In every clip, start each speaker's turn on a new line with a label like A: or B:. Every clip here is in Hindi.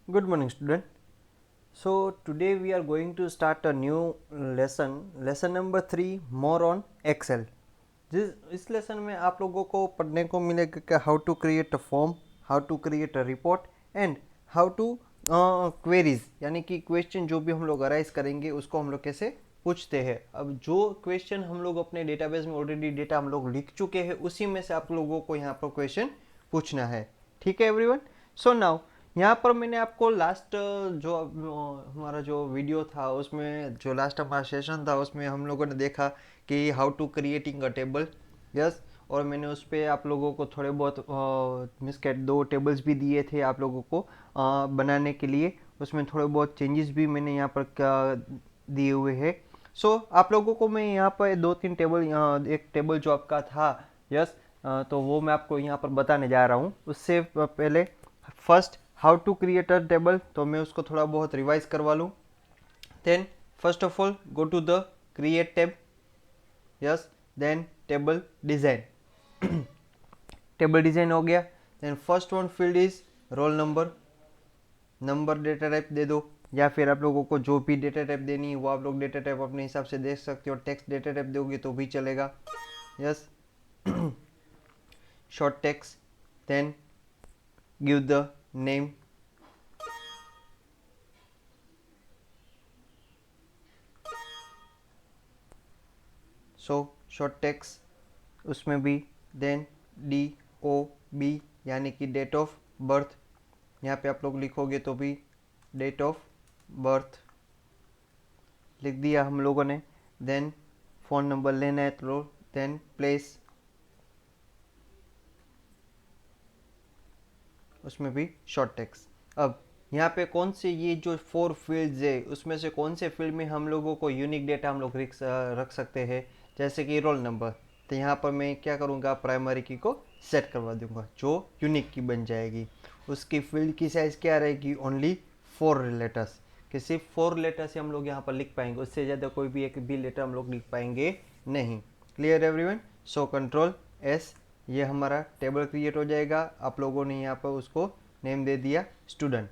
A: Good morning, student. So today we are going to start a new lesson number 3, more on Excel. इस लेसन में आप लोगों को पढ़ने को मिलेगा कि how to create a form, how to create a report and how to queries, यानी कि क्वेश्चन जो भी हम लोग अराइज करेंगे उसको हम लोग कैसे पूछते हैं। अब जो क्वेश्चन हम लोग अपने डेटाबेस में ऑलरेडी डेटा हम लोग लिख चुके हैं उसी में से आप लोगों को यहाँ पर क्वेश्चन पूछना है। ठीक है एवरीवन। सो नाउ यहाँ पर मैंने आपको लास्ट जो हमारा जो वीडियो था उसमें जो लास्ट हमारा सेशन था उसमें हम लोगों ने देखा कि how to creating a table. Yes, और मैंने उस पर आप लोगों को थोड़े बहुत मीन्स के 2 टेबल्स भी दिए थे आप लोगों को बनाने के लिए। उसमें थोड़े बहुत चेंजेस भी मैंने यहाँ पर दिए हुए हैं। सो आप लोगों को मैं यहाँ पर 2-3 टेबल, एक टेबल जो आपका था, यस, तो वो मैं आपको यहाँ पर बताने जा रहा हूँ। उससे पहले first how to create a table, तो मैं उसको थोड़ा बहुत रिवाइज करवा लूँ। Then first of all go to the create tab. Yes, then table design. Table design हो गया। Then first one field is roll number. Number data type दे दो, या फिर आप लोगों को जो भी डेटा टाइप देनी है वो आप लोग डेटा टाइप अपने हिसाब से दे सकते हो। टेक्स्ट डेटा टाइप दोगे तो भी चलेगा। Yes, short text. Then give the name. So short text उसमें भी। देन DOB यानी कि डेट ऑफ बर्थ, यहाँ पे आप लोग लिखोगे तो भी डेट ऑफ बर्थ लिख दिया हम लोगों ने। देन फ़ोन नंबर लेना है तो देन प्लेस, उसमें भी शॉर्ट टेक्स्ट। अब यहाँ पे कौन से ये जो 4 फील्ड्स है उसमें से कौन से फील्ड में हम लोगों को यूनिक डेटा हम लोग रख सकते हैं, जैसे कि रोल नंबर। तो यहाँ पर मैं क्या करूँगा, प्राइमरी की को सेट करवा दूंगा जो यूनिक की बन जाएगी। उसकी फील्ड की साइज़ क्या रहेगी, ओनली 4 लेटर्स, कि सिर्फ 4 लेटर्स ही हम लोग यहाँ पर लिख पाएंगे, उससे ज़्यादा कोई भी एक भी लेटर हम लोग लिख पाएंगे नहीं। Clear everyone. सो Ctrl+S, ये हमारा टेबल क्रिएट हो जाएगा। आप लोगों ने यहाँ पर उसको नेम दे दिया student.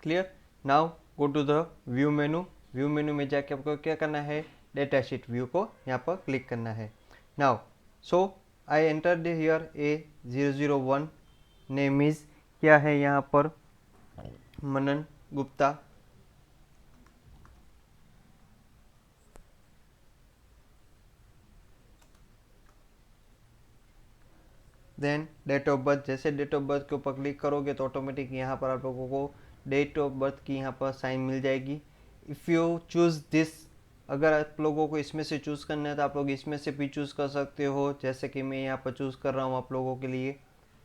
A: Clear. Now go to the view menu. View menu में जाके आपको क्या करना है, डेटा शीट व्यू को यहाँ पर क्लिक करना है। Now so I enter here A001। Name is क्या है यहाँ पर, Manan Gupta. Then date of birth, जैसे डेट ऑफ बर्थ के ऊपर क्लिक करोगे तो ऑटोमेटिक यहाँ पर आप लोगों को डेट ऑफ बर्थ की यहाँ पर साइन मिल जाएगी। इफ़ यू चूज़ दिस, अगर आप लोगों को इसमें से चूज़ करना है तो आप लोग इसमें से भी चूज़ कर सकते हो, जैसे कि मैं यहाँ पर चूज़ कर रहा हूँ आप लोगों के लिए।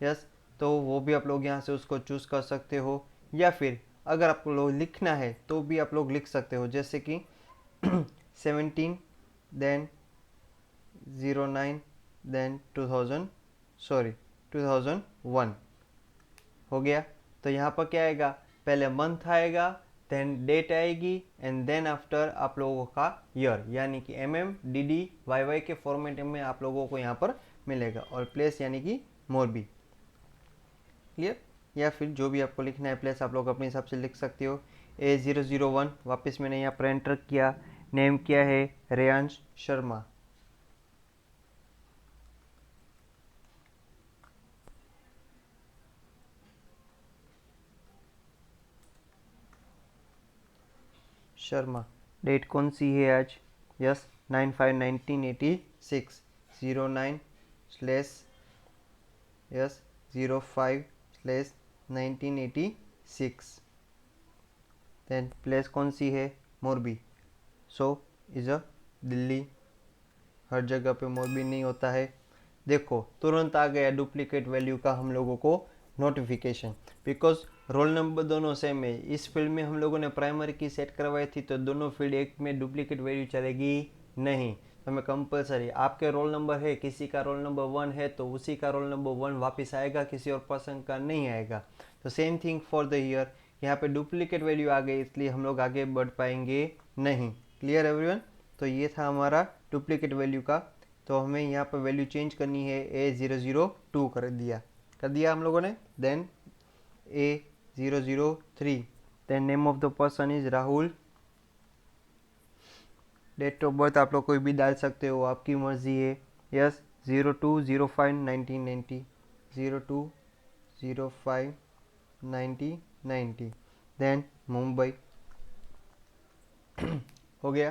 A: यस, तो वो भी आप लोग यहाँ से उसको चूज़ कर सकते हो, या फिर अगर आपको लोग लिखना है तो भी आप लोग लिख सकते हो, जैसे कि 17 देन 09 देन 2000, सॉरी 2001 हो गया। तो यहाँ पर क्या आएगा, पहले मंथ आएगा, देन डेट आएगी, एंड देन आफ्टर आप लोगों का ईयर, यानी कि MMDDYY के फॉर्मेट में आप लोगों को यहाँ पर मिलेगा। और प्लेस यानी कि मोरबी। क्लियर। या फिर जो भी आपको लिखना है प्लेस आप लोग अपने हिसाब से लिख सकते हो। A001 वापस मैंने यहाँ पर एंटर किया। नेम क्या है, रेयांश शर्मा। शर्मा। डेट कौन सी है आज, यस 9/5/1986। 09/ यस 05/1986। देन प्लेस कौन सी है, Morbi. So is a Delhi. हर जगह पे मोरबी नहीं होता है। देखो तुरंत आ गया डुप्लीकेट वैल्यू का हम लोगों को नोटिफिकेशन, बिकॉज रोल नंबर दोनों सेम है। इस फील्ड में हम लोगों ने प्राइमरी की सेट करवाई थी तो दोनों फील्ड एक में डुप्लीकेट वैल्यू चलेगी नहीं। तो हमें कंपलसरी, आपके रोल नंबर है, किसी का रोल नंबर 1 है तो उसी का रोल नंबर 1 वापस आएगा, किसी और पर्सन का नहीं आएगा। तो same thing for the year, यहाँ पे डुप्लीकेट वैल्यू आ गई इसलिए हम लोग आगे बढ़ पाएंगे नहीं। Clear everyone. तो ये था हमारा डुप्लीकेट वैल्यू का। तो हमें यहाँ पर वैल्यू चेंज करनी है, A002 कर दिया हम लोगों ने। Then 003, then name of the person is Rahul, date of birth आप लोग कोई भी डाल सकते हो, आपकी मर्जी है। Yes, 02/05/1990, 02/05/1990, then Mumbai. हो गया,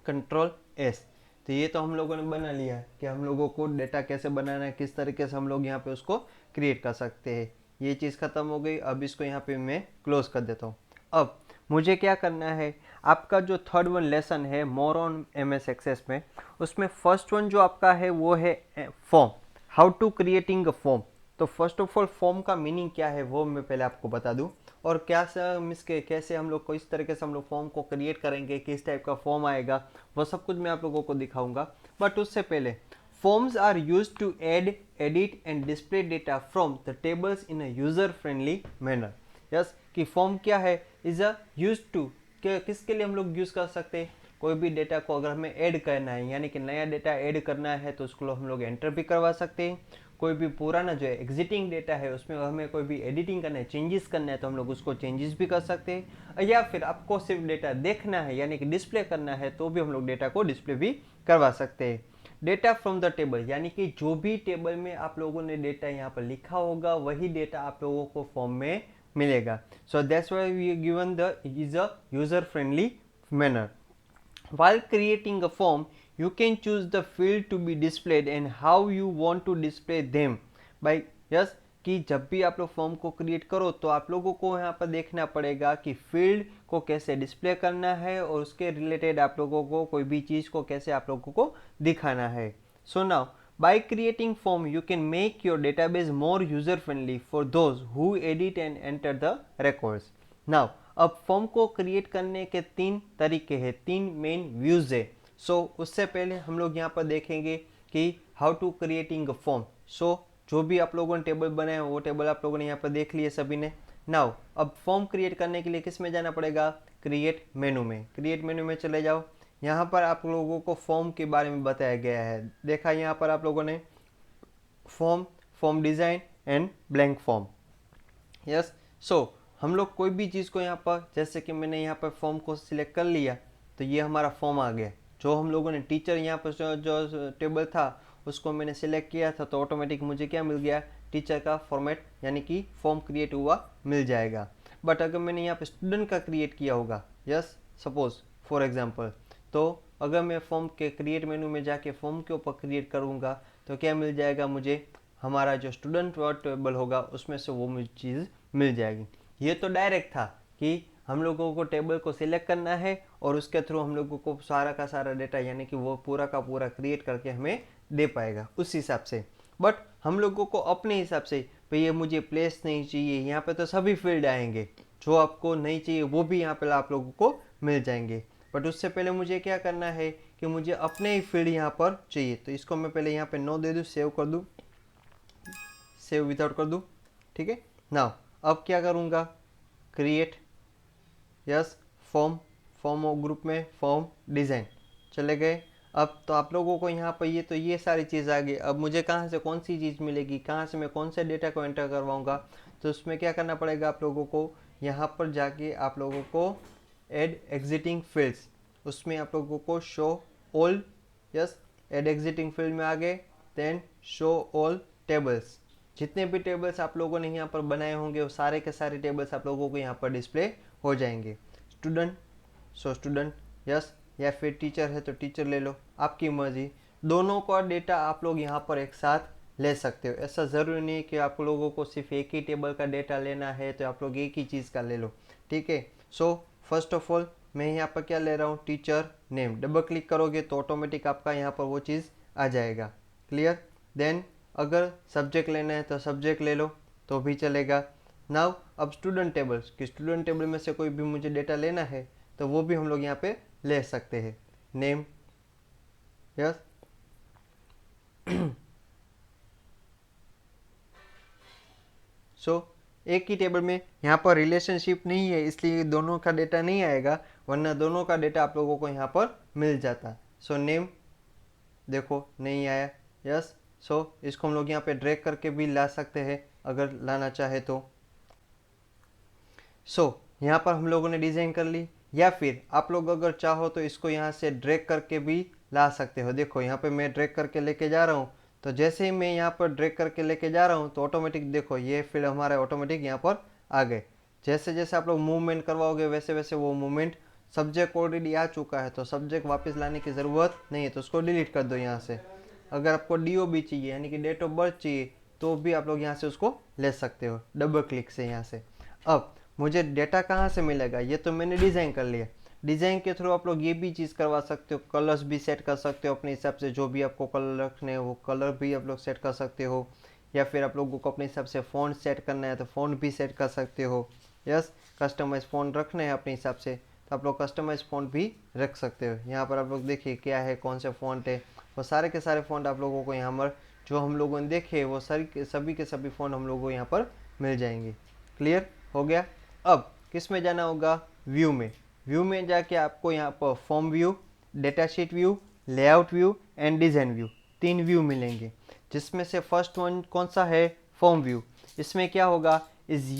A: कंट्रोल एस। तो ये तो हम लोगों ने बना लिया कि हम लोगों को डेटा कैसे बनाना है, किस तरीके से हम लोग यहाँ पे उसको क्रिएट कर सकते हैं। ये चीज़ ख़त्म हो गई। अब इसको यहाँ पे मैं क्लोज कर देता हूँ। अब मुझे क्या करना है, आपका जो थर्ड वन लेसन है मोर ऑन MS एक्सेस में, उसमें फर्स्ट वन जो आपका है वो है form, how to creating a form. तो फर्स्ट ऑफ ऑल फॉर्म का मीनिंग क्या है वो मैं पहले आपको बता दूं, और क्या मिस के कैसे हम लोग को इस तरीके से हम लोग फॉर्म को क्रिएट करेंगे, किस टाइप का फॉर्म आएगा, वो सब कुछ मैं आप लोगों को दिखाऊंगा। बट उससे पहले, forms are used to add, edit and display data from the tables in a user friendly manner. Yes, कि फॉर्म क्या है, इज अ यूज टू, किसके लिए हम लोग यूज कर सकते हैं, कोई भी डेटा को अगर हमें ऐड करना है, यानी कि नया डेटा ऐड करना है, तो उसको हम लोग एंटर भी करवा सकते हैं। कोई भी पुराना जो है एग्जिटिंग डेटा है उसमें हमें कोई भी एडिटिंग करना है, चेंजेस करना है, तो हम लोग उसको चेंजेस भी कर सकते हैं। या फिर आपको सिर्फ डेटा देखना है यानी कि डिस्प्ले करना है, तो भी हम लोग डेटा को डिस्प्ले भी करवा सकते हैं। डेटा फ्रॉम द टेबल, यानी कि जो भी टेबल में आप लोगों ने डेटा यहाँ पर लिखा होगा वही डेटा आप लोगों को फॉर्म में मिलेगा। So that's why we given the is a user friendly manner. While creating a form, you can choose the field to be displayed and how you want to display them by yes, कि जब भी आप लोग फॉर्म को क्रिएट करो तो आप लोगों को यहाँ पर देखना पड़ेगा कि फील्ड को कैसे डिस्प्ले करना है और उसके रिलेटेड आप लोगों को कोई भी चीज़ को कैसे आप लोगों को दिखाना है। So now, by creating form you can make your database more user friendly for those who edit and enter the records. Now, अब फॉर्म को क्रिएट करने के तीन तरीके हैं, तीन मेन व्यूज है। सो उससे पहले हम लोग यहाँ पर देखेंगे कि how to creating a form. So जो भी आप लोगों ने टेबल बनाए वो टेबल आप लोगों ने यहाँ पर देख लिए सभी ने। नाउ अब फॉर्म क्रिएट करने के लिए किस में जाना पड़ेगा, क्रिएट मेनू में। क्रिएट मेनू में चले जाओ, यहाँ पर आप लोगों को फॉर्म के बारे में बताया गया है। देखा यहाँ पर आप लोगों ने form, form design and blank form. Yes, so हम लोग कोई भी चीज़ को यहाँ पर, जैसे कि मैंने यहाँ पर फॉर्म को सिलेक्ट कर लिया तो ये हमारा फॉर्म आ गया। जो हम लोगों ने टीचर यहाँ पर जो टेबल था उसको मैंने सिलेक्ट किया था तो ऑटोमेटिक मुझे क्या मिल गया, टीचर का फॉर्मेट यानी कि फॉर्म क्रिएट हुआ मिल जाएगा। बट अगर मैंने यहाँ पे स्टूडेंट का क्रिएट किया होगा, यस सपोज फॉर एग्जांपल, तो अगर मैं फॉर्म के क्रिएट मेनू में जाके फॉर्म के ऊपर क्रिएट करूँगा तो क्या मिल जाएगा मुझे, हमारा जो स्टूडेंट टेबल होगा उसमें से वो मुझे चीज़ मिल जाएगी। ये तो डायरेक्ट था कि हम लोगों को टेबल को सिलेक्ट करना है और उसके थ्रू हम लोगों को सारा का सारा डेटा यानी कि वो पूरा का पूरा क्रिएट करके हमें दे पाएगा उस हिसाब से। बट हम लोगों को अपने हिसाब से, भाई ये मुझे प्लेस नहीं चाहिए, यहाँ पे तो सभी फील्ड आएंगे, जो आपको नहीं चाहिए वो भी यहाँ पे आप लोगों को मिल जाएंगे। बट उससे पहले मुझे क्या करना है कि मुझे अपने ही फील्ड यहाँ पर चाहिए, तो इसको मैं पहले यहाँ पे नो दे दूँ, सेव कर दूँ, सेव विदाउट कर दूँ, ठीक है। नाउ अब क्या करूँगा, create, yes form, form group में फॉर्म डिज़ाइन चले गए। अब तो आप लोगों को यहाँ पर ये सारी चीज़ आ गई। अब मुझे कहाँ से कौन सी चीज़ मिलेगी, कहाँ से मैं कौन से डेटा को एंटर करवाऊँगा, तो उसमें क्या करना पड़ेगा आप लोगों को, यहाँ पर जाके आप लोगों को एड एग्जिटिंग फील्ड्स, उसमें आप लोगों को show all, yes add existing field में आ गए, देन शो ऑल टेबल्स। जितने भी टेबल्स आप लोगों ने यहाँ पर बनाए होंगे वो सारे के सारे टेबल्स आप लोगों को यहाँ पर डिस्प्ले हो जाएंगे। स्टूडेंट, सो स्टूडेंट, यस, या फिर टीचर है तो टीचर ले लो, आपकी मर्जी। दोनों का डेटा आप लोग यहाँ पर एक साथ ले सकते हो। ऐसा ज़रूरी नहीं कि आप लोगों को सिर्फ एक ही टेबल का डेटा लेना है तो आप लोग एक ही चीज़ का ले लो, ठीक है। सो फर्स्ट ऑफ ऑल मैं यहाँ पर क्या ले रहा हूँ, टीचर नेम। डबल क्लिक करोगे तो ऑटोमेटिक आपका यहाँ पर वो चीज़ आ जाएगा, क्लियर। देन अगर सब्जेक्ट लेना है तो सब्जेक्ट ले लो तो भी चलेगा। नाउ अब स्टूडेंट टेबल, कि स्टूडेंट टेबल में से कोई भी मुझे डेटा लेना है तो वो भी हम लोग यहाँ पे ले सकते हैं। नेम, यस सो एक ही टेबल में यहाँ पर रिलेशनशिप नहीं है इसलिए दोनों का डेटा नहीं आएगा, वरना दोनों का डेटा आप लोगों को यहाँ पर मिल जाता। सो नेम देखो नहीं आया, यस। सो इसको हम लोग यहाँ पे ड्रैग करके भी ला सकते हैं अगर लाना चाहे तो। यहाँ पर हम लोगों ने डिज़ाइन कर ली, या फिर आप लोग अगर चाहो तो इसको यहाँ से ड्रैग करके भी ला सकते हो। देखो यहाँ पे मैं ड्रैग करके लेके जा रहा हूँ, तो जैसे ही मैं यहाँ पर ड्रैग करके लेके जा रहा हूँ तो ऑटोमेटिक देखो ये फील्ड हमारे ऑटोमेटिक यहाँ पर आ गए। जैसे जैसे आप लोग मूवमेंट करवाओगे वैसे वैसे वो मूवमेंट, सब्जेक्ट ऑलरेडी आ चुका है तो सब्जेक्ट वापस लाने की ज़रूरत नहीं है, तो उसको डिलीट कर दो यहाँ से। अगर आपको DOB चाहिए यानी कि डेट ऑफ बर्थ चाहिए तो भी आप लोग यहाँ से उसको ले सकते हो डबल क्लिक से यहाँ से। अब मुझे डेटा कहाँ से मिलेगा, ये तो मैंने डिज़ाइन कर लिया। डिज़ाइन के थ्रू आप लोग ये भी चीज़ करवा सकते हो, कलर्स भी सेट कर सकते हो अपने हिसाब से, जो भी आपको कलर रखने हैं वो कलर भी आप लोग सेट कर सकते हो, या फिर आप लोगों को अपने हिसाब से फ़ॉन्ट सेट करना है तो फ़ॉन्ट भी सेट कर सकते हो। यस, कस्टमाइज फ़ॉन्ट रखने हैं अपने हिसाब से तो आप लोग कस्टमाइज फ़ॉन्ट भी रख सकते हो। यहाँ पर आप लोग देखिए क्या है, कौन से फ़ॉन्ट है, वो सारे के सारे फ़ॉन्ट आप लोगों को यहाँ पर जो हम लोगों ने देखे वो सभी के सभी फ़ॉन्ट हम लोगों को यहाँ पर मिल जाएंगे। क्लियर हो गया। अब किस में जाना होगा, व्यू में। व्यू में जाके आपको यहाँ पर form view, data sheet view, layout view and design view, 3 view मिलेंगे, जिसमें से फर्स्ट वन कौन सा है, फॉर्म व्यू। इसमें क्या होगा, is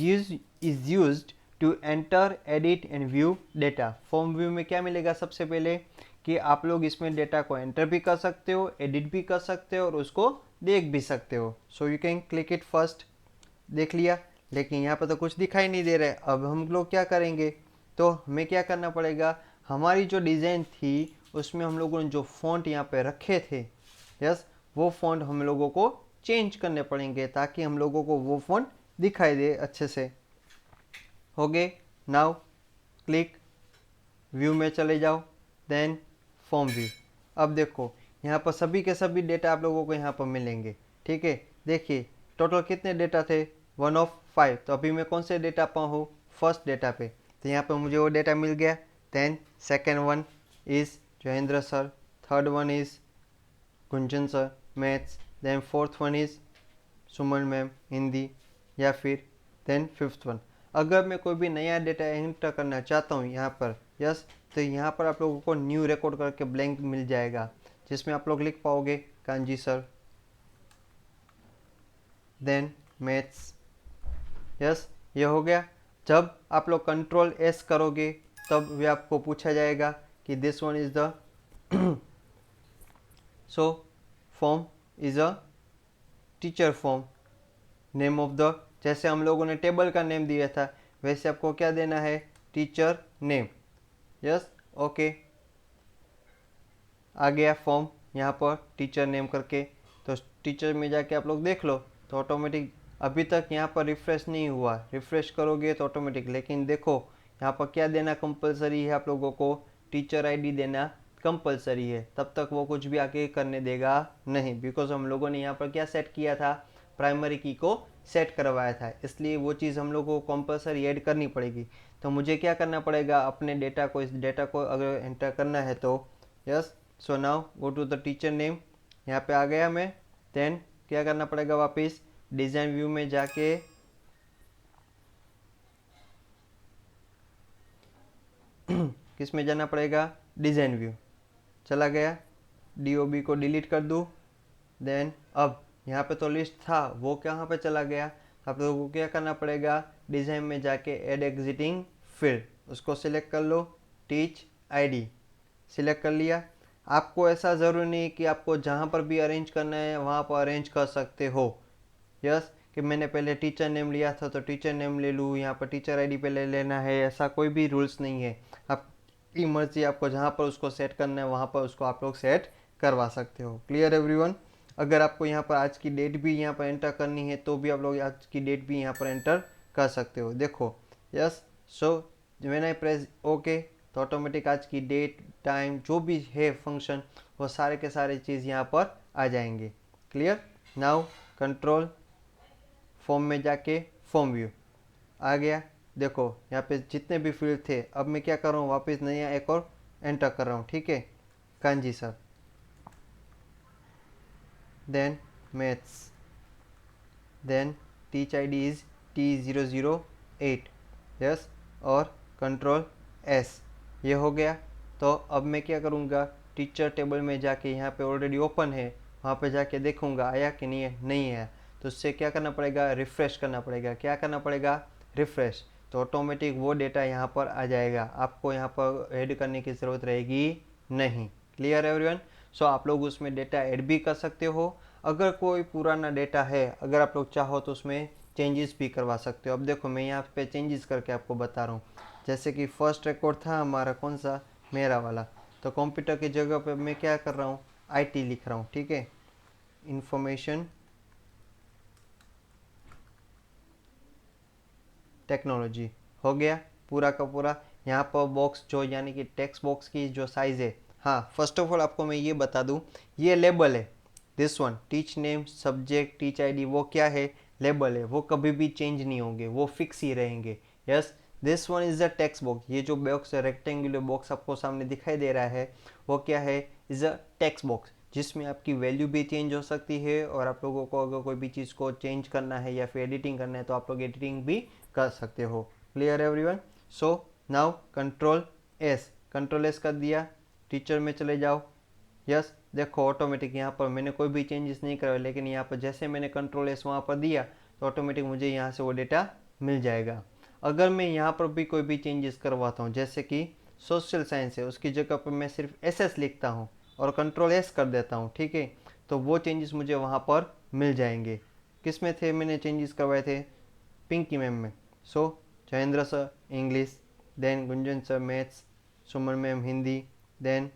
A: used to enter, edit and view data. Form view में क्या मिलेगा, सबसे पहले कि आप लोग इसमें डेटा को एंटर भी कर सकते हो, एडिट भी कर सकते हो और उसको देख भी सकते हो। So you can click it first. देख लिया, लेकिन यहाँ पर तो कुछ दिखाई नहीं दे रहा है। अब हम लोग क्या करेंगे, तो हमें क्या करना पड़ेगा, हमारी जो डिज़ाइन थी उसमें हम लोगों ने जो फ़ॉन्ट यहाँ पे रखे थे, यस, वो फ़ॉन्ट हम लोगों को चेंज करने पड़ेंगे ताकि हम लोगों को वो फ़ॉन्ट दिखाई दे अच्छे से। हो गए। नाउ क्लिक, व्यू में चले जाओ, देन फॉर्म व्यू। अब देखो यहाँ पर सभी के सभी डेटा आप लोगों को यहाँ पर मिलेंगे। ठीक है, देखिए टोटल कितने डेटा थे, 1 of 5। तो अभी मैं कौन से डेटा पर हूँ, फर्स्ट डेटा पे, तो यहाँ पर मुझे वो डेटा मिल गया। Then second one is Jayendra sir, third one is Gunjan sir maths, then fourth one is Suman ma'am Hindi, या फिर देन फिफ्थ वन। अगर मैं कोई भी नया डेटा एंटर करना चाहता हूँ यहाँ पर, यस, तो यहाँ पर आप लोगों को न्यू रिकॉर्ड करके ब्लैंक मिल जाएगा, जिसमें आप लोग लिख पाओगे Kanji sir, then maths. Yes, ये हो गया। जब आप लोग Ctrl+S करोगे तब भी आपको पूछा जाएगा कि this one is the so form is a teacher form, name of the, जैसे हम लोगों ने टेबल का नेम दिया था वैसे आपको क्या देना है, टीचर नेम। यस, ओके, आ गया फॉर्म यहाँ पर टीचर नेम करके। तो टीचर में जाके आप लोग देख लो तो ऑटोमेटिक अभी तक यहाँ पर रिफ़्रेश नहीं हुआ, रिफ़्रेश करोगे तो ऑटोमेटिक। लेकिन देखो यहाँ पर क्या देना कंपलसरी है, आप लोगों को टीचर आईडी देना कंपलसरी है, तब तक वो कुछ भी आगे करने देगा नहीं, बिकॉज हम लोगों ने यहाँ पर क्या सेट किया था, प्राइमरी की को सेट करवाया था, इसलिए वो चीज़ हम लोगों को कंपलसरी ऐड करनी पड़ेगी। तो मुझे क्या करना पड़ेगा, अपने डेटा को, इस डेटा को अगर एंटर करना है तो yes, so now go to the teacher name, यहाँ पे आ गया मैं। देन क्या करना पड़ेगा, वापस डिज़ाइन व्यू में जाके किस में जाना पड़ेगा, डिज़ाइन व्यू। चला गया, DOB को डिलीट कर दूँ। देन अब यहाँ पे तो लिस्ट था वो कहाँ पे चला गया, आप लोगों को क्या करना पड़ेगा, डिज़ाइन में जाके ऐड एग्जिटिंग फील्ड, उसको सिलेक्ट कर लो, टीच आईडी सिलेक्ट कर लिया। आपको ऐसा ज़रूरी नहीं कि आपको जहाँ पर भी अरेंज करना है वहाँ पर अरेंज कर सकते हो। यस, कि मैंने पहले टीचर नेम लिया था तो टीचर नेम ले लूँ, यहाँ पर टीचर आईडी पे ले लेना है, ऐसा कोई भी रूल्स नहीं है। आपकी मर्जी, आपको जहाँ पर उसको सेट करना है वहाँ पर उसको आप लोग सेट करवा सकते हो। Clear everyone. अगर आपको यहाँ पर आज की डेट भी यहाँ पर एंटर करनी है तो भी आप लोग आज की डेट भी यहाँ पर एंटर कर सकते हो। देखो yes, so when I press okay तो ऑटोमेटिक आज की डेट, टाइम, जो भी है फंक्शन, वो सारे के सारे चीज़ यहाँ पर आ जाएंगे। क्लियर। नाउ कंट्रोल फॉर्म में जाके फॉर्म व्यू आ गया। देखो यहाँ पे जितने भी फील्ड थे, अब मैं क्या कर रहा हूँ, वापस नया एक और एंटर कर रहा हूँ। ठीक है, Kanji sir, then maths, then teach ID is T008, yes, और Ctrl+S, ये हो गया। तो अब मैं क्या करूँगा, टीचर टेबल में जाके, यहाँ पे ऑलरेडी ओपन है, वहाँ पे जाके देखूँगा आया कि नहीं है, नहीं है, तो उससे क्या करना पड़ेगा, रिफ़्रेश करना पड़ेगा। क्या करना पड़ेगा, रिफ़्रेश। तो ऑटोमेटिक वो डेटा यहाँ पर आ जाएगा, आपको यहाँ पर ऐड करने की ज़रूरत रहेगी नहीं। Clear everyone. सो आप लोग उसमें डेटा ऐड भी कर सकते हो। अगर कोई पुराना डेटा है, अगर आप लोग चाहो तो उसमें चेंजेस भी करवा सकते हो। अब देखो मैं यहाँ पे चेंजेस करके आपको बता रहा हूँ। जैसे कि फर्स्ट रिकॉर्ड था हमारा कौन सा, मेरा वाला, तो कंप्यूटर की जगह पे मैं क्या कर रहा हूँ, IT लिख रहा हूँ। ठीक है, इंफॉर्मेशन टेक्नोलॉजी हो गया पूरा का पूरा। यहाँ पर बॉक्स जो यानी कि टेक्स्ट बॉक्स की जो साइज़ है, हाँ फर्स्ट ऑफ ऑल आपको मैं ये बता दूँ, ये लेबल है। This one teach name subject teach ID, वो क्या है, लेबल है, वो कभी भी चेंज नहीं होंगे, वो फिक्स ही रहेंगे। Yes, this one is a text box, ये जो बॉक्स है रेक्टेंगुलर बॉक्स आपको सामने दिखाई दे रहा है, वो क्या है, इज़ अ टेक्स्ट बॉक्स, जिसमें आपकी वैल्यू भी चेंज हो सकती है। और आप लोगों को अगर कोई भी चीज़ को चेंज करना है या फिर एडिटिंग करना है तो आप लोग एडिटिंग भी कर सकते हो। Clear everyone. So now control S कर दिया, टीचर में चले जाओ। यस, देखो ऑटोमेटिक यहाँ पर मैंने कोई भी चेंजेस नहीं करवाया, लेकिन यहाँ पर जैसे मैंने कंट्रोल एस वहाँ पर दिया तो ऑटोमेटिक मुझे यहाँ से वो डेटा मिल जाएगा। अगर मैं यहाँ पर भी कोई भी चेंजेस करवाता हूँ, जैसे कि सोशल साइंस है, उसकी जगह पर मैं सिर्फ SS लिखता हूँ और कंट्रोल S कर देता हूँ, ठीक है, तो वो चेंजेस मुझे वहाँ पर मिल जाएंगे। किस में थे मैंने चेंजेस करवाए थे, पिंकी मैम में। So Jayendra sir English, then Gunjan sir maths, Suman ma'am Hindi, then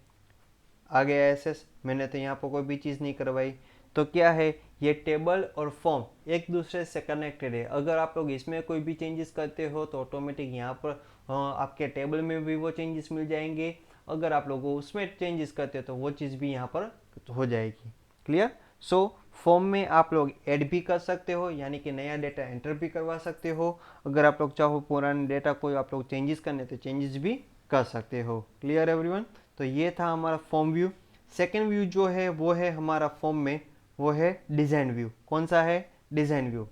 A: आगे SS, मैंने तो यहाँ पर कोई भी चीज़ नहीं करवाई। तो क्या है, ये टेबल और फॉर्म एक दूसरे से कनेक्टेड है। अगर आप लोग इसमें कोई भी चेंजेस करते हो तो ऑटोमेटिक यहाँ पर आपके टेबल में भी वो चेंजेस मिल जाएंगे। अगर आप लोग उसमें चेंजेस करते हो तो वो चीज़ भी यहाँ पर हो जाएगी। क्लियर। सो फॉर्म में आप लोग ऐड भी कर सकते हो, यानी कि नया डेटा एंटर भी करवा सकते हो। अगर आप लोग चाहो पुराने डेटा को आप लोग चेंजेस करने तो चेंजेस भी कर सकते हो। Clear everyone. तो ये था हमारा फॉर्म व्यू। सेकेंड व्यू जो है वो है हमारा फॉर्म में, वो है डिज़ाइन व्यू। कौन सा है, डिज़ाइन व्यू,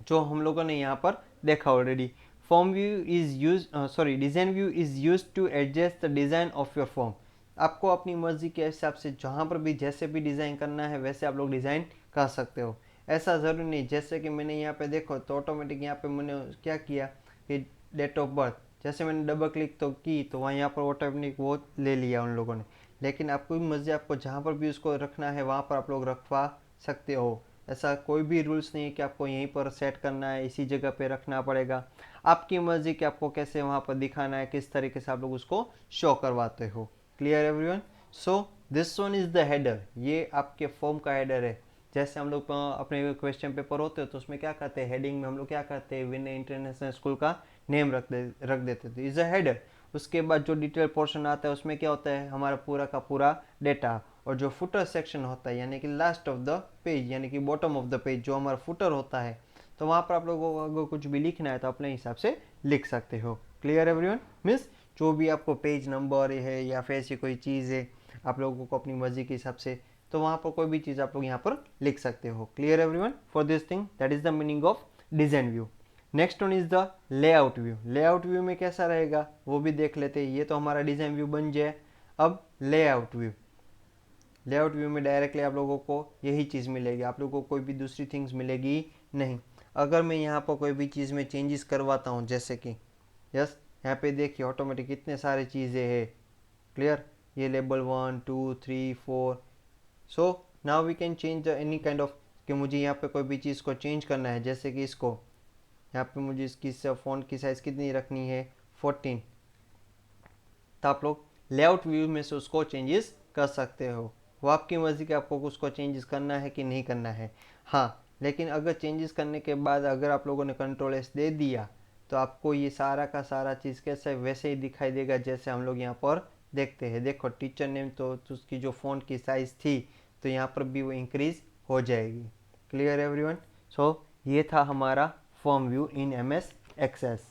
A: जो हम लोगों ने यहाँ पर देखा already. Form view is use design view is use to adjust the design of your form. आपको अपनी मर्जी के हिसाब से जहाँ पर भी जैसे भी डिज़ाइन करना है वैसे आप लोग डिज़ाइन कर सकते हो। ऐसा ज़रूरी नहीं, जैसे कि मैंने यहाँ पे देखो तो ऑटोमेटिक यहाँ पे मैंने क्या किया कि डेट ऑफ बर्थ, जैसे मैंने डबल क्लिक तो की तो वहाँ यहाँ पर ऑटोमेटिक वो ले लिया उन लोगों ने। लेकिन आपको भी मर्जी, आपको जहाँ पर भी उसको रखना है वहाँ पर आप लोग रखवा सकते हो। ऐसा कोई भी रूल्स नहीं है कि आपको यहीं पर सेट करना है, इसी जगह पे रखना पड़ेगा। आपकी मर्जी कि आपको कैसे वहाँ पर दिखाना है, किस तरीके से आप लोग उसको शो करवाते हो। Clear everyone. So this one is the header, ये आपके फॉर्म का हेडर है। जैसे हम लोग अपने क्वेश्चन पेपर होते हैं तो उसमें क्या करते हैं, हेडिंग में हम लोग क्या करते हैं, विनय इंटरनेशनल स्कूल का नेम रख देते थे, इज़ अ हेडर। उसके बाद जो डिटेल पोर्शन आता है उसमें क्या होता है, हमारा पूरा का पूरा डेटा। और जो फुटर सेक्शन होता है यानी कि लास्ट ऑफ द पेज यानी कि बॉटम ऑफ द पेज जो हमारा फुटर होता है, तो वहाँ पर आप लोगों को अगर कुछ भी लिखना है तो अपने हिसाब से लिख सकते हो। Clear everyone. मीन्स जो भी आपको पेज नंबर है या फिर ऐसी कोई चीज़ है आप लोगों को अपनी मर्जी के हिसाब से, तो वहाँ पर कोई भी चीज़ आप लोग यहाँ पर लिख सकते हो। Clear everyone. For this thing that is the meaning of design view. Next one is the layout view. Layout view में कैसा रहेगा वो भी देख लेते हैं। ये तो हमारा डिज़ाइन व्यू बन जाए। अब लेआउट व्यू, लेआउट व्यू में डायरेक्टली आप लोगों को यही चीज़ मिलेगी, आप लोगों को कोई भी दूसरी थिंग्स मिलेगी नहीं। अगर मैं यहाँ पर कोई भी चीज़ में चेंजेस करवाता हूँ, जैसे कि यस यहाँ पे देखिए ऑटोमेटिक कितने सारे चीज़ें हैं। क्लियर, ये label 1 2 3 4। So now we can change the any kind of, कि मुझे यहाँ पे कोई भी चीज़ को चेंज करना है, जैसे कि इसको यहाँ पे मुझे इसकी फ़ॉन्ट की साइज़ कितनी रखनी है, 14। तो आप लोग लेआउट व्यू में से उसको चेंजेस कर सकते हो। वो आपकी मर्ज़ी कि आपको उसको चेंजेस करना है कि नहीं करना है। हाँ, लेकिन अगर चेंजेस करने के बाद अगर आप लोगों ने कंट्रोल एस दे दिया तो आपको ये सारा का सारा चीज़ कैसे वैसे ही दिखाई देगा जैसे हम लोग यहाँ पर देखते हैं। देखो टीचर नेम तो उसकी जो फ़ॉन्ट की साइज़ थी तो यहाँ पर भी वो इंक्रीज़ हो जाएगी। Clear everyone. सो ये था हमारा form view in MS access.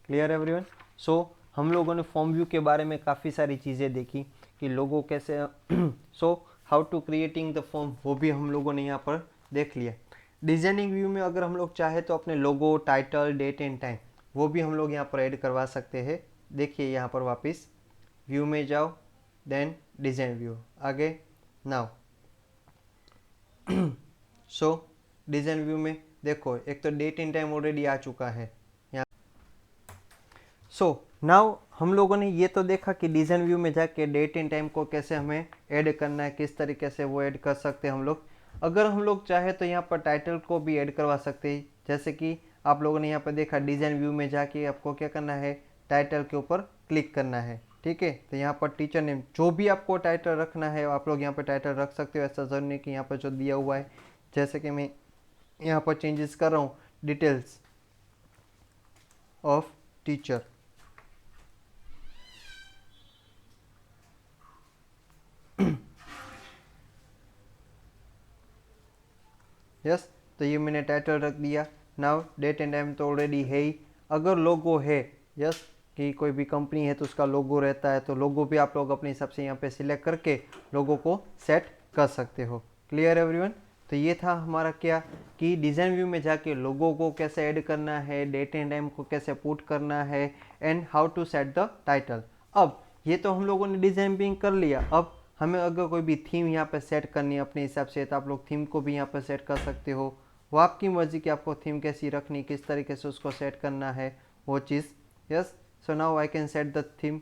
A: Clear everyone. So हम लोगों ने फॉर्म व्यू के बारे में काफ़ी सारी चीज़ें देखी कि लोगों कैसे so how to creating the form, वो भी हम लोगों ने यहाँ पर देख लिया। डिजाइनिंग व्यू में अगर हम लोग चाहे तो अपने लोगो, टाइटल, डेट एंड टाइम वो भी हम लोग यहाँ पर ऐड करवा सकते हैं। देखिए यहाँ पर वापस व्यू में जाओ, देन डिज़ाइन व्यू, आगे नाउ सो डिज़ाइन व्यू में देखो एक तो डेट एंड टाइम ऑलरेडी आ चुका है। सो नाउ हम लोगों ने ये तो देखा कि डिज़ाइन व्यू में जाके डेट एंड टाइम को कैसे हमें ऐड करना है, किस तरीके से वो ऐड कर सकते हैं हम लोग। अगर हम लोग चाहे तो यहाँ पर टाइटल को भी ऐड करवा सकते हैं, जैसे कि आप लोगों ने यहाँ पर देखा डिज़ाइन व्यू में जाके आपको क्या करना है, टाइटल के ऊपर क्लिक करना है। ठीक है, तो यहाँ पर टीचर नेम जो भी आपको टाइटल रखना है आप लोग यहाँ पर टाइटल रख सकते हो। ऐसा ज़रूरी नहीं कि यहाँ पर जो दिया हुआ है, जैसे कि मैं यहाँ पर चेंजेस कर रहा हूँ, डिटेल्स ऑफ टीचर। यस, तो ये मैंने टाइटल रख दिया। नाउ डेट एंड टाइम तो ऑलरेडी है ही। अगर लोगो है, यस, कि कोई भी कंपनी है तो उसका लोगो रहता है, तो लोगो भी आप लोग अपने हिसाब से यहाँ पे सिलेक्ट करके लोगो को सेट कर सकते हो। Clear everyone? तो ये था हमारा क्या कि डिज़ाइन व्यू में जाके लोगो को कैसे ऐड करना है, डेट एंड टाइम को कैसे पुट करना है, and how to set the title. अब ये तो हम लोगों ने डिज़ाइन भी कर लिया। अब हमें अगर कोई भी थीम यहाँ पे सेट करनी है अपने हिसाब से, तो आप लोग थीम को भी यहाँ पर सेट कर सकते हो। वो आपकी मर्जी कि आपको थीम कैसी रखनी, किस तरीके से उसको सेट करना है वो चीज़। Yes, so now I can set the theme.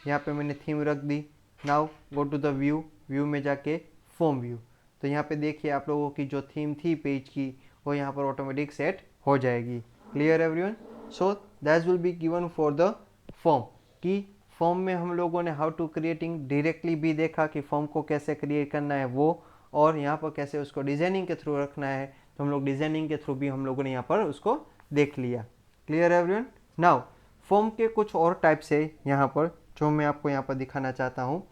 A: यहाँ पे मैंने थीम रख दी। Now go to the view, view में जाके फॉर्म व्यू। तो यहाँ पे देखिए आप लोगों की जो थीम थी पेज की वो यहाँ पर ऑटोमेटिक सेट हो जाएगी। Clear everyone? So that will be given for the form. कि फॉर्म में हम लोगों ने हाउ टू क्रिएटिंग डायरेक्टली भी देखा कि फॉर्म को कैसे क्रिएट करना है वो, और यहाँ पर कैसे उसको डिजाइनिंग के थ्रू रखना है, तो हम लोग डिजाइनिंग के थ्रू भी हम लोगों ने यहाँ पर उसको देख लिया। Clear everyone? नाउ फॉर्म के कुछ और टाइप्स है यहाँ पर जो मैं आपको यहाँ पर दिखाना चाहता हूँ।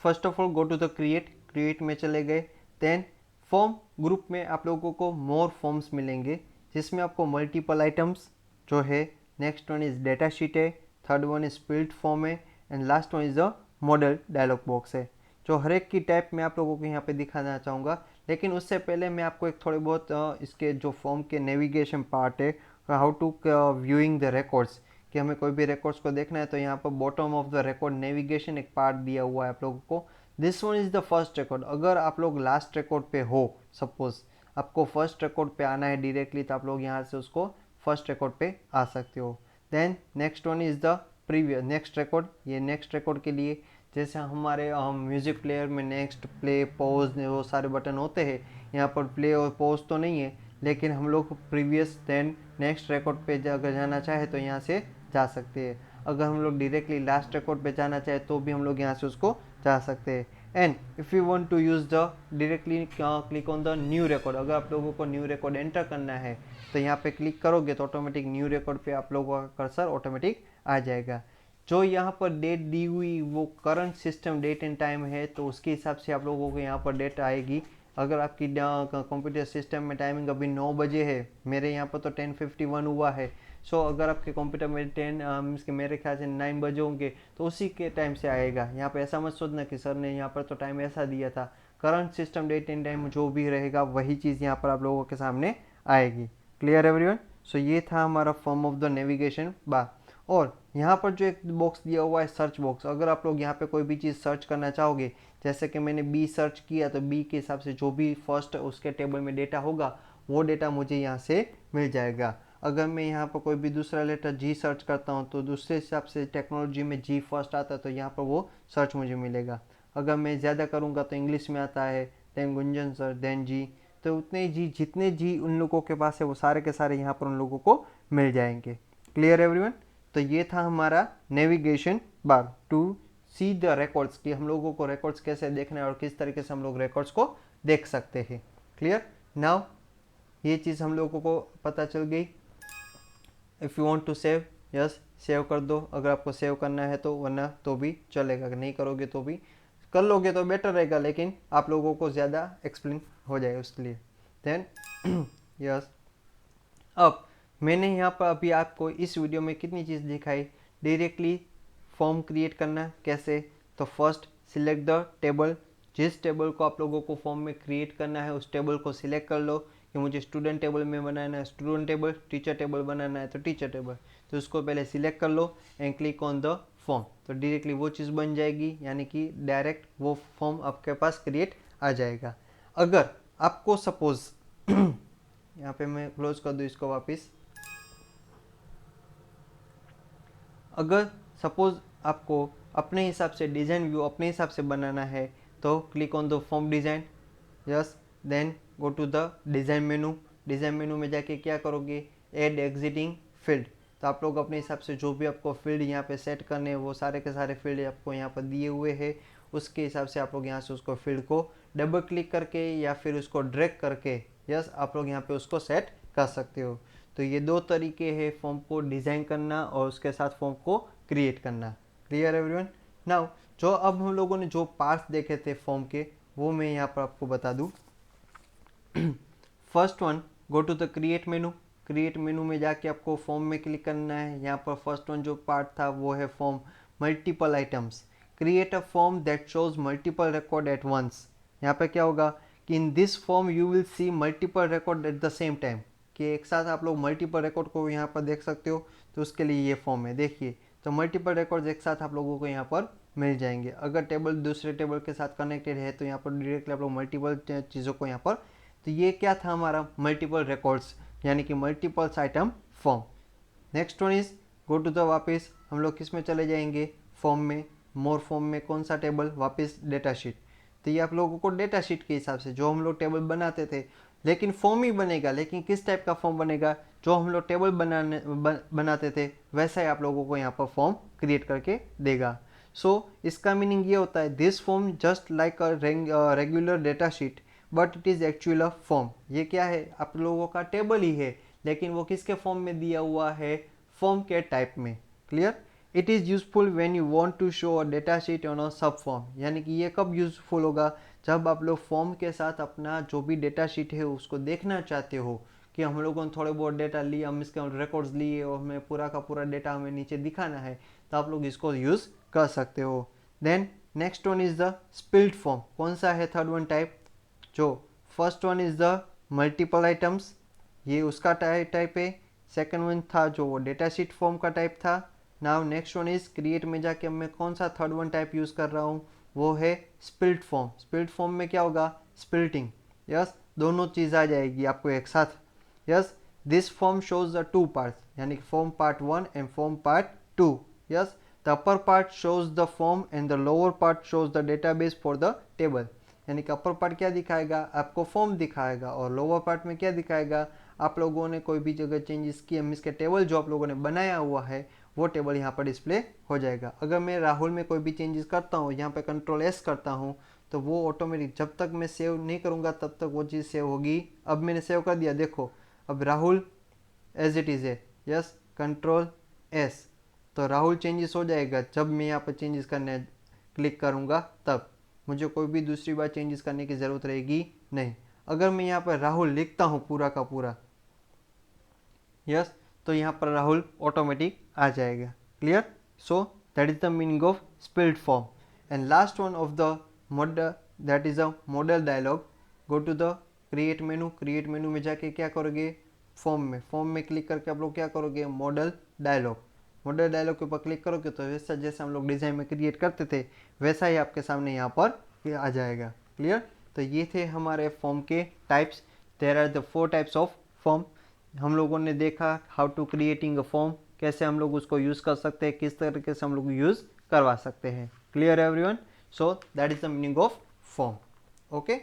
A: First of all go to the create में चले गए। देन फॉर्म ग्रुप में आप लोगों को मोर फॉर्म्स मिलेंगे जिसमें आपको मल्टीपल आइटम्स जो है, next one is data sheet है, third one is split form है, and last one is the modal dialog box है। जो हर एक की टाइप मैं आप लोगों को यहाँ पे दिखाना चाहूँगा, लेकिन उससे पहले मैं आपको एक थोड़े बहुत इसके जो फॉर्म के नेविगेशन पार्ट है, how to viewing the records, कि हमें कोई भी रिकॉर्ड्स को देखना है तो यहाँ पर bottom of the record navigation एक पार्ट दिया हुआ है आप लोगों को। This one is the first record. अगर आप लोग लास्ट रिकॉर्ड पे हो, सपोज आपको फर्स्ट रिकॉर्ड पे आना है डायरेक्टली, तो आप लोग यहाँ से उसको फर्स्ट रिकॉर्ड पे आ सकते हो। Then next one is the previous next record. ये नेक्स्ट रिकॉर्ड के लिए जैसे हमारे म्यूज़िक प्लेयर में नेक्स्ट, प्ले, पॉज वो सारे बटन होते हैं, यहाँ पर प्ले और पॉज तो नहीं है, लेकिन हम लोग प्रीवियस देन नेक्स्ट रिकॉर्ड पे अगर जाना चाहे तो यहाँ से जा सकते हैं। अगर हम लोग डायरेक्टली लास्ट रिकॉर्ड पे जाना चाहे तो भी हम लोग यहाँ से उसको जा सकते हैं। And if you want to use the directly click on the new record. अगर आप लोगों को न्यू रिकॉर्ड एंटर करना है तो यहाँ पे क्लिक करोगे तो ऑटोमेटिक न्यू रिकॉर्ड पे आप लोगों का कर्सर ऑटोमेटिक आ जाएगा। जो यहाँ पर डेट दी हुई वो current system date and time है, तो उसके हिसाब से आप लोगों को यहाँ पर डेट आएगी। अगर आपकी कंप्यूटर सिस्टम में टाइमिंग अभी 9 बजे है, मेरे यहाँ पर तो 10:51 हुआ है। सो अगर आपके कंप्यूटर में 10 मीन्स के मेरे ख्याल से 9 बजे होंगे तो उसी के टाइम से आएगा। यहाँ पे ऐसा मत सोचना कि सर ने यहाँ पर तो टाइम ऐसा दिया था। Current system date and time जो भी रहेगा वही चीज़ यहाँ पर आप लोगों के सामने आएगी। Clear everyone? सो ये था हमारा form of the navigation bar. और यहाँ पर जो एक बॉक्स दिया हुआ है सर्च बॉक्स, अगर आप लोग यहाँ पे कोई भी चीज़ सर्च करना चाहोगे, जैसे कि मैंने बी सर्च किया तो बी के हिसाब से जो भी फर्स्ट उसके टेबल में डेटा होगा वो डेटा मुझे यहाँ से मिल जाएगा। अगर मैं यहाँ पर कोई भी दूसरा लेटर जी सर्च करता हूँ तो दूसरे हिसाब से टेक्नोलॉजी में जी फर्स्ट आता है तो यहाँ पर वो सर्च मुझे मिलेगा। अगर मैं ज़्यादा करूँगा तो इंग्लिश में आता है, देन गुंजन सर, देन जी, तो उतने जी जितने जी उन लोगों के पास है वो सारे के सारे यहाँ पर उन लोगों को मिल जाएंगे। Clear everyone? तो ये था हमारा navigation bar to see the records, कि हम लोगों को रिकॉर्ड्स कैसे देखना है और किस तरीके से हम लोग रिकॉर्ड्स को देख सकते हैं। क्लियर? नाउ ये चीज़ हम लोगों को पता चल गई। If you want to save, yes, save कर दो अगर आपको सेव करना है तो, वरना तो भी चलेगा, अगर नहीं करोगे तो भी, कर लोगे तो बेटर रहेगा, लेकिन आप लोगों को ज़्यादा एक्सप्लेन हो जाए उसके लिए। देन यस, अब मैंने यहाँ पर अभी आपको इस वीडियो में कितनी चीज़ दिखाई। डायरेक्टली फॉर्म क्रिएट करना कैसे, तो फर्स्ट सिलेक्ट द टेबल। जिस टेबल को आप लोगों को फॉर्म में क्रिएट करना है उस टेबल को सिलेक्ट कर लो कि मुझे स्टूडेंट टेबल में बनाना है स्टूडेंट टेबल, टीचर टेबल बनाना है तो टीचर टेबल, तो उसको पहले सिलेक्ट कर लो and click on the form. तो डायरेक्टली वो चीज़ बन जाएगी, यानी कि डायरेक्ट वो फॉर्म आपके पास क्रिएट आ जाएगा। अगर आपको सपोज यहाँ पे मैं क्लोज कर दूँ इसको वापस, अगर सपोज आपको अपने हिसाब से डिज़ाइन व्यू अपने हिसाब से बनाना है तो click on the form design, yes, then go to the design menu. Design menu में जाके क्या करोगे, ऐड एग्जिटिंग फील्ड। तो आप लोग अपने हिसाब से जो भी आपको फील्ड यहाँ पे सेट करने हैं वो सारे के सारे फील्ड आपको यहाँ पर दिए हुए हैं, उसके हिसाब से आप लोग यहाँ से उसको फील्ड को डबल क्लिक करके या फिर उसको ड्रैग करके यस आप लोग यहाँ पे उसको सेट कर सकते हो। तो ये दो तरीके हैं फॉर्म को डिज़ाइन करना और उसके साथ फॉर्म को क्रिएट करना। Clear everyone? नाउ जो अब हम लोगों ने जो पार्ट्स देखे थे फॉर्म के वो मैं यहाँ पर आपको बता दूँ। First one, go to the create menu. Create menu में जाके आपको फॉर्म में क्लिक करना है। यहाँ पर फर्स्ट वन जो पार्ट था वो है form multiple items. Create a form that shows multiple record at once. यहाँ पे क्या होगा कि in this form you will see multiple record at the same time, कि एक साथ आप लोग मल्टीपल रिकॉर्ड को यहाँ पर देख सकते हो। तो उसके लिए ये फॉर्म है, देखिए तो मल्टीपल रिकॉर्ड्स एक साथ आप लोगों को यहाँ पर मिल जाएंगे। अगर टेबल दूसरे टेबल के साथ कनेक्टेड है तो यहाँ पर डायरेक्टली आप लोग मल्टीपल चीज़ों को यहाँ पर, तो ये क्या था हमारा मल्टीपल रिकॉर्ड्स यानी कि multiples item form. Next one is go to the वापस हम लोग किस में चले जाएंगे, फॉर्म में, मोर फॉर्म में कौन सा टेबल, वापस डेटा शीट। तो ये आप लोगों को डेटा शीट के हिसाब से जो हम लोग टेबल बनाते थे लेकिन फॉर्म ही बनेगा, लेकिन किस टाइप का फॉर्म बनेगा, जो हम लोग टेबल बनाते थे वैसा ही आप लोगों को यहाँ पर फॉर्म क्रिएट करके देगा। सो इसका मीनिंग ये होता है this form just like a regular data sheet but it is actual a form. ये क्या है, आप लोगों का टेबल ही है लेकिन वो किसके फॉर्म में दिया हुआ है, फॉर्म के टाइप में। Clear? It is useful when you want to show a data sheet on a sub form. यानी कि ये कब यूजफुल होगा, जब आप लोग फॉर्म के साथ अपना जो भी डेटा शीट है उसको देखना चाहते हो कि हम लोगों ने थोड़े बहुत डेटा लिए, हम इसके रिकॉर्ड्स लिए और हमें पूरा का पूरा डेटा हमें नीचे दिखाना है, तो आप लोग इसको यूज़ कर सकते हो। Then next one is the split form. कौन सा है थर्ड वन टाइप, जो first one is the multiple items, ये उसका टाइप है। सेकंड वन था जो डेटा शीट फॉर्म का टाइप था। Now next one is create में जाके मैं कौन सा थर्ड वन टाइप यूज़ कर रहा हूँ, वो है स्प्लिट फॉर्म। स्प्लिट फॉर्म में क्या होगा, स्प्लिटिंग, यस, दोनों चीज़ आ जाएगी आपको एक साथ। Yes, this form shows the two parts, यानी कि form part 1 and form part 2। Yes, the upper part shows the form and the lower part shows the database for the table. यानी कि अपर पार्ट क्या दिखाएगा, आपको फॉर्म दिखाएगा, और लोअर पार्ट में क्या दिखाएगा, आप लोगों ने कोई भी जगह चेंजेस किए, मीन्स के टेबल जो आप लोगों ने बनाया हुआ है वो टेबल यहाँ पर डिस्प्ले हो जाएगा। अगर मैं राहुल में कोई भी चेंजेस करता हूँ, यहाँ पे कंट्रोल एस करता हूँ, तो वो ऑटोमेटिक जब तक मैं सेव नहीं करूँगा तब तक वो चीज़ सेव होगी। अब मैंने सेव कर दिया, देखो अब राहुल एज इट इज़ है। यस, कंट्रोल एस, तो राहुल चेंजेस हो जाएगा। जब मैं यहाँ पर चेंजेस करने क्लिक करूँगा तब मुझे कोई भी दूसरी बार चेंजेस करने की ज़रूरत रहेगी नहीं। अगर मैं यहाँ पर राहुल लिखता हूँ पूरा का पूरा, यस, तो यहाँ पर राहुल ऑटोमेटिक आ जाएगा। Clear? So that is the meaning of split form. And last one of the modal, that is a modal dialog. Go to the create menu. Create menu में जाके क्या करोगे, फॉर्म में क्लिक करके आप लोग क्या करोगे, मॉडल डायलॉग। मॉडल डायलॉग के ऊपर क्लिक करोगे तो वैसा जैसे हम लोग डिज़ाइन में क्रिएट करते थे वैसा ही आपके सामने यहाँ पर आ जाएगा। क्लियर? तो ये थे हमारे फॉर्म के types. There are the 4 types of form. हम लोगों ने देखा how to creating a form, कैसे हम लोग उसको यूज़ कर सकते हैं, किस तरीके से हम लोग यूज़ करवा सकते हैं। Clear everyone? So that is the meaning of form. Okay.